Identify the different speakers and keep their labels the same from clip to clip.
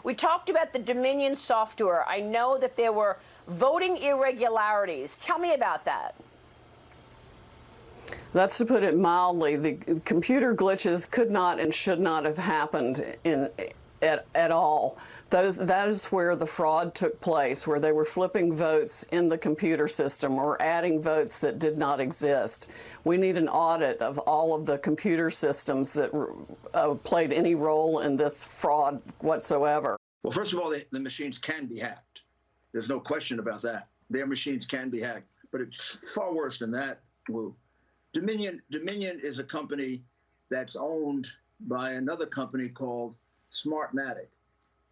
Speaker 1: We talked about the Dominion software. I know that there were voting irregularities. Tell me about that.
Speaker 2: That's to put it mildly. The computer glitches could not and should not have happened at all. That is where the fraud took place, where they were flipping votes in the computer system or adding votes that did not exist. We need an audit of all of the computer systems that played any role in this fraud whatsoever.
Speaker 3: Well, first of all, the machines can be hacked. There's no question about that. Their machines can be hacked, but it's far worse than that. Well, Dominion is a company that's owned by another company called Smartmatic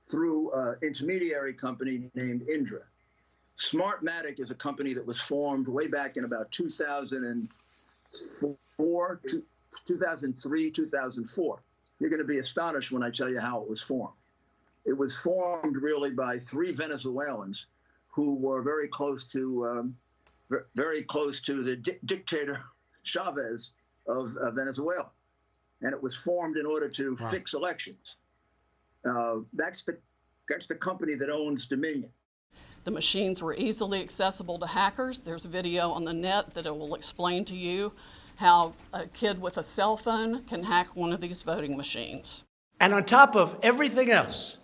Speaker 3: through an intermediary company named Indra. Smartmatic is a company that was formed way back in about 2004, 2003, 2004. You're going to be astonished when I tell you how it was formed. It was formed really by three Venezuelans who were very close to the dictator Chavez of Venezuela, and it was formed in order to fix elections. That's the company that owns Dominion.
Speaker 2: The machines were easily accessible to hackers. There's a video on the net that it will explain to you how a kid with a cell phone can hack one of these voting machines.
Speaker 4: And on top of everything else,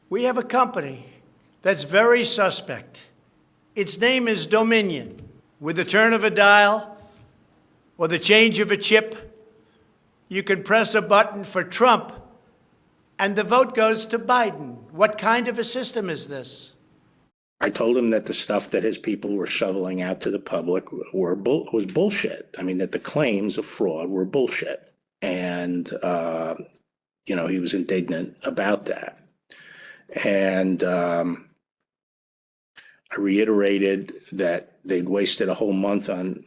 Speaker 4: we have a company that's very suspect. Its name is Dominion. With the turn of a dial or the change of a chip, you can press a button for Trump and the vote goes to Biden. What kind of a system is this?
Speaker 5: I told him that the stuff that his people were shoveling out to the public was bullshit. I mean, that the claims of fraud were bullshit. And, he was indignant about that. And I reiterated that they'd wasted a whole month on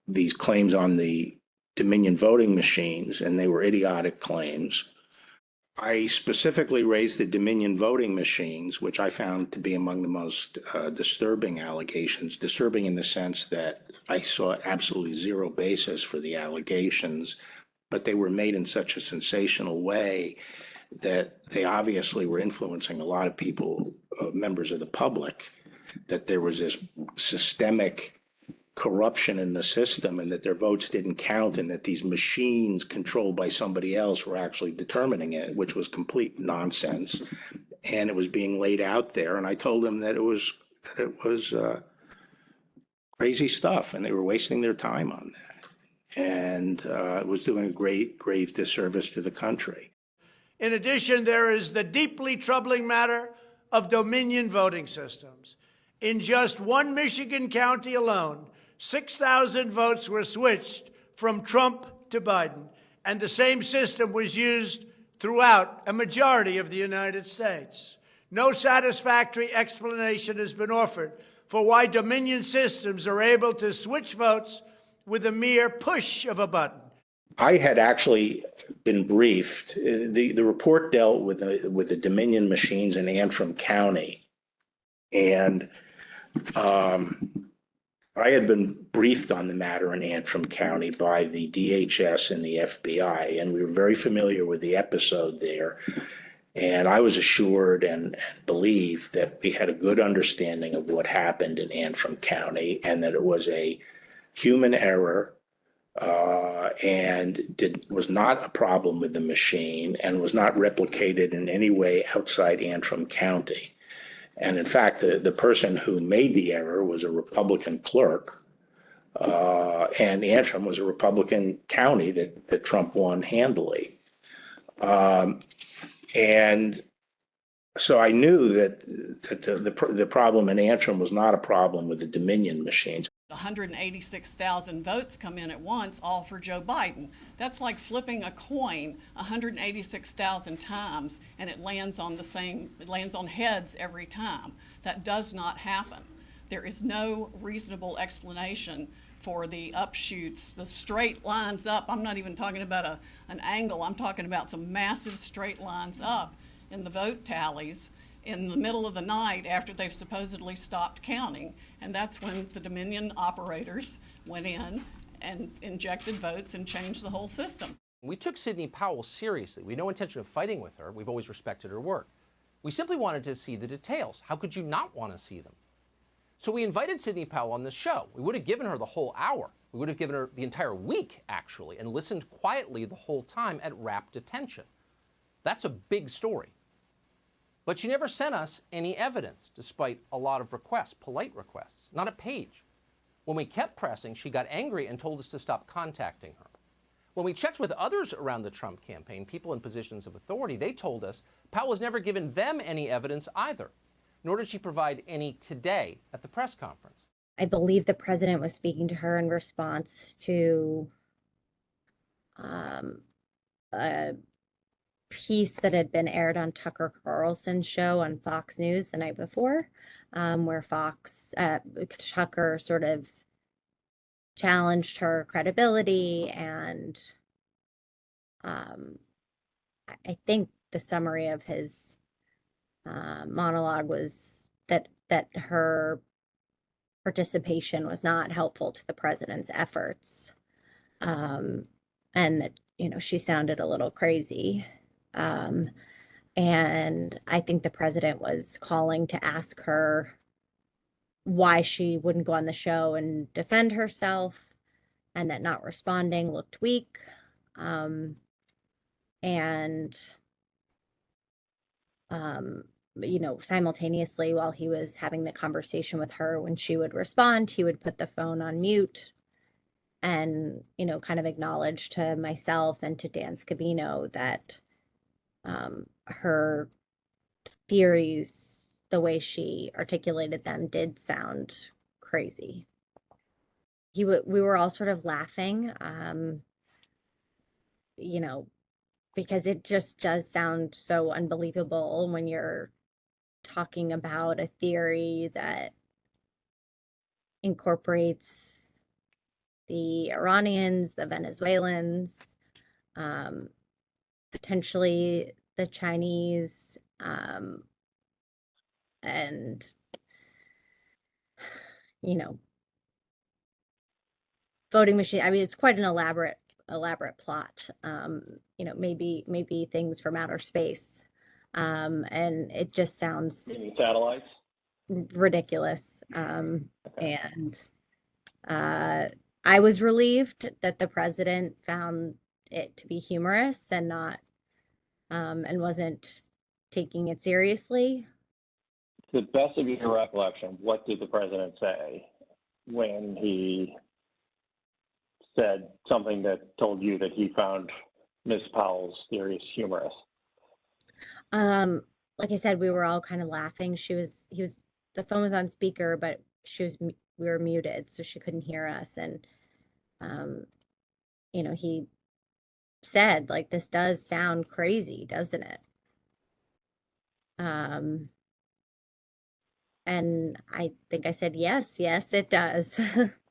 Speaker 5: these claims on the Dominion voting machines, and they were idiotic claims. I specifically raised the Dominion voting machines, which I found to be among the most disturbing allegations, disturbing in the sense that I saw absolutely zero basis for the allegations, but they were made in such a sensational way that they obviously were influencing a lot of people, members of the public, that there was this systemic corruption in the system and that their votes didn't count and that these machines controlled by somebody else were actually determining it, which was complete nonsense. And it was being laid out there. And I told them that it was crazy stuff and they were wasting their time on that. And it was doing a grave disservice to the country.
Speaker 4: In addition, there is the deeply troubling matter of Dominion voting systems. In just one Michigan county alone, 6,000 votes were switched from Trump to Biden, and the same system was used throughout a majority of the United States. No satisfactory explanation has been offered for why Dominion systems are able to switch votes with a mere push of a button.
Speaker 5: I had actually been briefed. The report dealt with the Dominion machines in Antrim County, and I had been briefed on the matter in Antrim County by the DHS and the FBI, and we were very familiar with the episode there. And I was assured and believed that we had a good understanding of what happened in Antrim County and that it was a human error and was not a problem with the machine and was not replicated in any way outside Antrim County. And in fact, the person who made the error was a Republican clerk, and Antrim was a Republican county that Trump won handily. And so I knew that the problem in Antrim was not a problem with the Dominion machines.
Speaker 2: 186,000 votes come in at once, all for Joe Biden. That's like flipping a coin 186,000 times and it lands on heads every time. That does not happen. There is no reasonable explanation for the upshoots, the straight lines up. I'm not even talking about an angle. I'm talking about some massive straight lines up in the vote tallies in the middle of the night after they've supposedly stopped counting. And that's when the Dominion operators went in and injected votes and changed the whole system.
Speaker 6: We took Sidney Powell seriously. We had no intention of fighting with her. We've always respected her work. We simply wanted to see the details. How could you not want to see them? So we invited Sidney Powell on the show. We would have given her the whole hour. We would have given her the entire week, actually, and listened quietly the whole time at rapt attention. That's a big story. But she never sent us any evidence, despite a lot of requests, polite requests, not a page. When we kept pressing, she got angry and told us to stop contacting her. When we checked with others around the Trump campaign, people in positions of authority, they told us Powell has never given them any evidence either, nor did she provide any today at the press conference.
Speaker 7: I believe the president was speaking to her in response to a piece that had been aired on Tucker Carlson's show on Fox News the night before, where Tucker sort of challenged her credibility, and I think the summary of his monologue was that her participation was not helpful to the president's efforts, and that, you know, she sounded a little crazy. And I think the president was calling to ask her why she wouldn't go on the show and defend herself, and that not responding looked weak. You know, simultaneously, while he was having the conversation with her, when she would respond, he would put the phone on mute and, you know, kind of acknowledge to myself and to Dan Scavino that her theories, the way she articulated them, did sound crazy. We were all sort of laughing, you know, because it just does sound so unbelievable when you're talking about a theory that incorporates the Iranians, the Venezuelans, potentially the Chinese, and, you know, voting machine. I mean, it's quite an elaborate plot. You know, maybe things from outer space. And it just sounds
Speaker 8: satellites
Speaker 7: ridiculous. And I was relieved that the president found it to be humorous and not and wasn't taking it seriously.
Speaker 8: To the best of your recollection, what did the president say when he said something that told you that he found Ms. Powell's theories humorous?
Speaker 7: Like I said, we were all kind of laughing. The phone was on speaker, but we were muted, so she couldn't hear us. And, you know, he said, like, this does sound crazy, doesn't it? And I think I said, yes, it does.